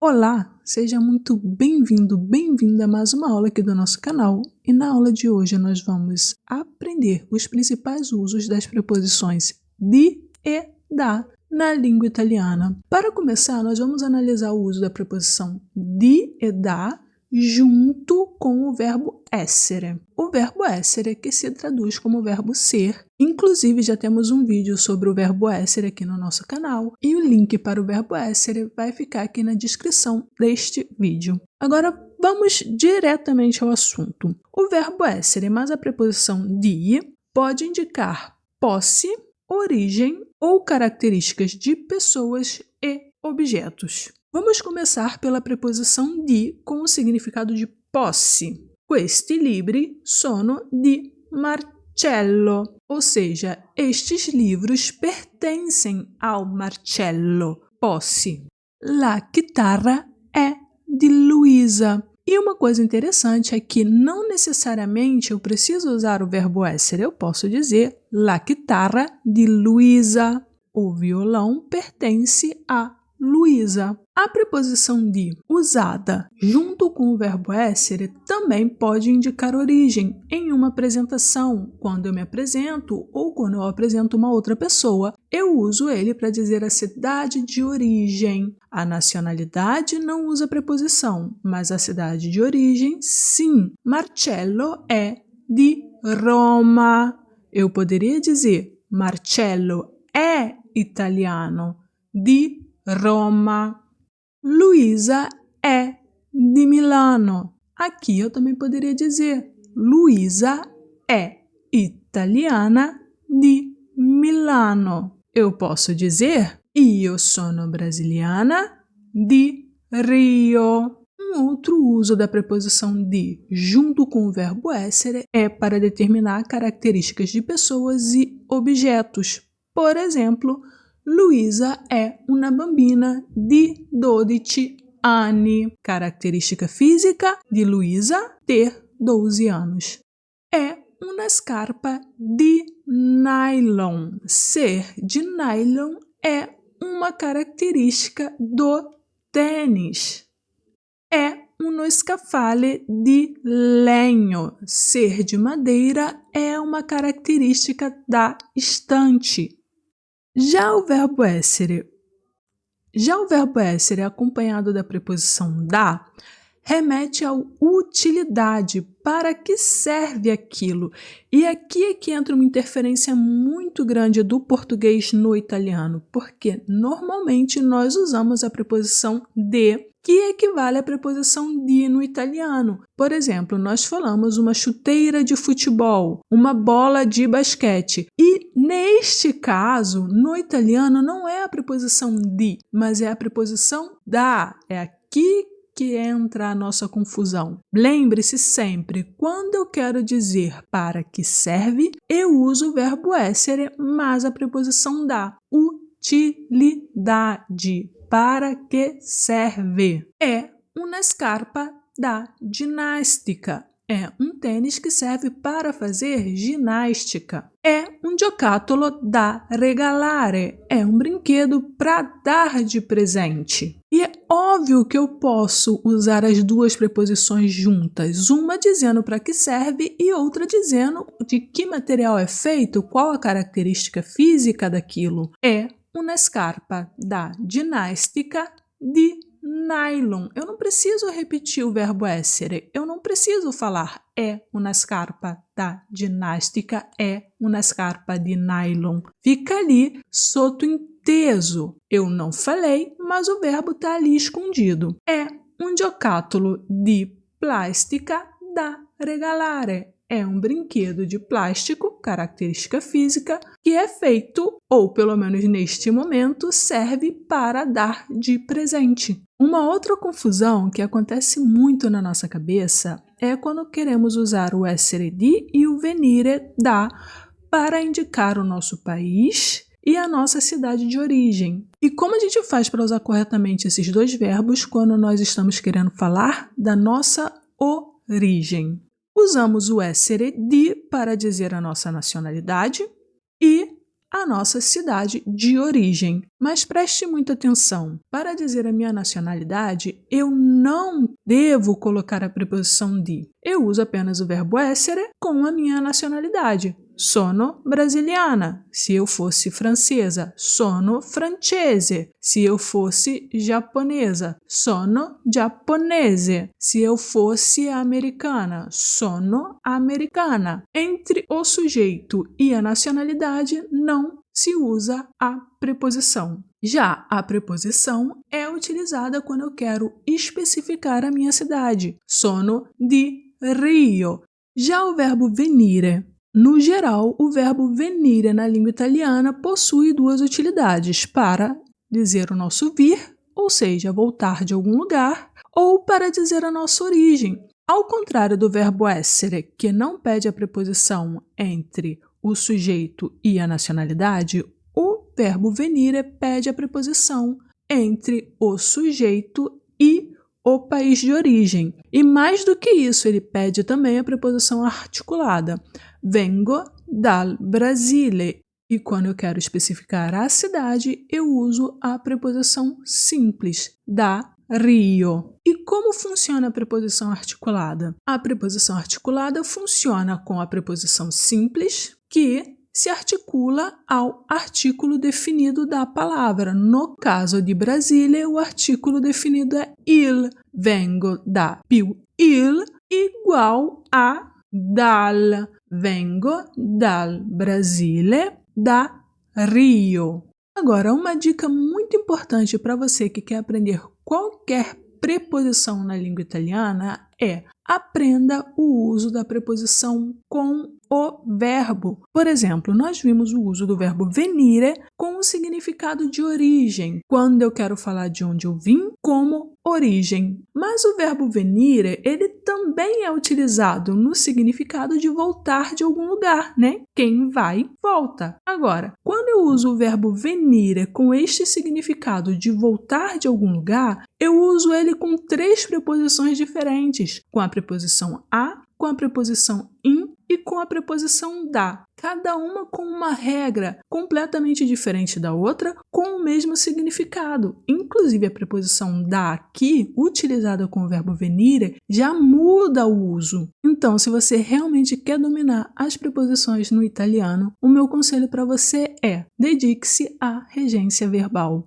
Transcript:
Olá, seja muito bem-vindo, bem-vinda a mais uma aula aqui do nosso canal. E na aula de hoje nós vamos aprender os principais usos das preposições di e da na língua italiana. Para começar, nós vamos analisar o uso da preposição di e da junto com o verbo essere. O verbo essere que se traduz como verbo ser. Inclusive, já temos um vídeo sobre o verbo essere aqui no nosso canal e o link para o verbo essere vai ficar aqui na descrição deste vídeo. Agora, vamos diretamente ao assunto. O verbo essere mais a preposição di pode indicar posse, origem ou características de pessoas e objetos. Vamos começar pela preposição di com o significado de posse. Questi libri sono di Marcello, ou seja, estes livros pertencem ao Marcello, posse. La chitarra é de Luisa. E uma coisa interessante é que não necessariamente eu preciso usar o verbo essere, eu posso dizer la chitarra di Luisa. O violão pertence a Luisa. A preposição di usada junto com o verbo essere também pode indicar origem em uma apresentação. Quando eu me apresento ou quando eu apresento uma outra pessoa, eu uso ele para dizer a cidade de origem. A nacionalidade não usa preposição, mas a cidade de origem, sim. Marcello é de Roma. Eu poderia dizer Marcello é italiano, di Roma. Luisa é de Milano. Aqui eu também poderia dizer Luisa é italiana di Milano. Eu posso dizer io sono brasiliana di Rio. Um outro uso da preposição di junto com o verbo essere é para determinar características de pessoas e objetos. Por exemplo, Luisa è una bambina di 12 anni. Característica física de Luisa, ter 12 anos. É uma scarpa de nylon. Ser de nylon é uma característica do tênis. É uno scaffale di legno. Ser de madeira é uma característica da estante. Já o verbo essere acompanhado da preposição da remete à utilidade, para que serve aquilo. E aqui é que entra uma interferência muito grande do português no italiano, porque normalmente nós usamos a preposição de, que equivale à preposição di no italiano. Por exemplo, nós falamos uma chuteira de futebol, uma bola de basquete. E neste caso, no italiano, não é a preposição di, mas é a preposição da. É aqui que entra a nossa confusão. Lembre-se sempre, quando eu quero dizer para que serve, eu uso o verbo essere mais a preposição da. Utilidade. Para que serve? É uma scarpa da ginástica. É um tênis que serve para fazer ginástica. É um giocattolo da regalare. É um brinquedo para dar de presente. E é óbvio que eu posso usar as duas preposições juntas, uma dizendo para que serve e outra dizendo de que material é feito, qual a característica física daquilo. É uma scarpa da ginástica de nylon. Eu não preciso repetir o verbo essere. Eu não preciso falar é uma scarpa da ginástica, é uma scarpa de nylon. Fica ali sottointeso. Eu não falei, mas o verbo está ali escondido. É um giocattolo di plastica da regalare. É um brinquedo de plástico, característica física, que é feito, ou pelo menos neste momento, serve para dar de presente. Uma outra confusão que acontece muito na nossa cabeça é quando queremos usar o essere di e o venire da para indicar o nosso país e a nossa cidade de origem. E como a gente faz para usar corretamente esses dois verbos quando nós estamos querendo falar da nossa origem? Usamos o essere di para dizer a nossa nacionalidade e a nossa cidade de origem. Mas preste muita atenção. Para dizer a minha nacionalidade, eu não devo colocar a preposição di. Eu uso apenas o verbo essere com a minha nacionalidade. Sono brasiliana. Se eu fosse francesa, sono francese. Se eu fosse japonesa, sono giapponese. Se eu fosse americana, sono americana. Entre o sujeito e a nacionalidade não se usa a preposição. Já a preposição é utilizada quando eu quero especificar a minha cidade. Sono di Rio. Já o verbo venire. No geral, o verbo venire na língua italiana possui duas utilidades: para dizer o nosso vir, ou seja, voltar de algum lugar, ou para dizer a nossa origem. Ao contrário do verbo essere, que não pede a preposição entre o sujeito e a nacionalidade, o verbo venire pede a preposição entre o sujeito e o país de origem. E mais do que isso, ele pede também a preposição articulada. Vengo dal Brasile. E quando eu quero especificar a cidade, eu uso a preposição simples, da Rio. E como funciona a preposição articulada? A preposição articulada funciona com a preposição simples, que se articula ao artículo definido da palavra. No caso de Brasília, o artículo definido é il. Vengo da più il igual a dal. Vengo dal Brasile, da Rio. Agora, uma dica muito importante para você que quer aprender qualquer preposição na língua italiana é: aprenda o uso da preposição com o verbo. Por exemplo, nós vimos o uso do verbo venire com o significado de origem, quando eu quero falar de onde eu vim, como origem. Mas o verbo venire, ele também é utilizado no significado de voltar de algum lugar, né? Quem vai, volta. Agora, quando eu uso o verbo venire com este significado de voltar de algum lugar, eu uso ele com três preposições diferentes, com a preposição a, com a preposição in e com a preposição da, cada uma com uma regra completamente diferente da outra, com o mesmo significado. Inclusive, a preposição da aqui, utilizada com o verbo venire, já muda o uso. Então, se você realmente quer dominar as preposições no italiano, o meu conselho para você é: dedique-se à regência verbal.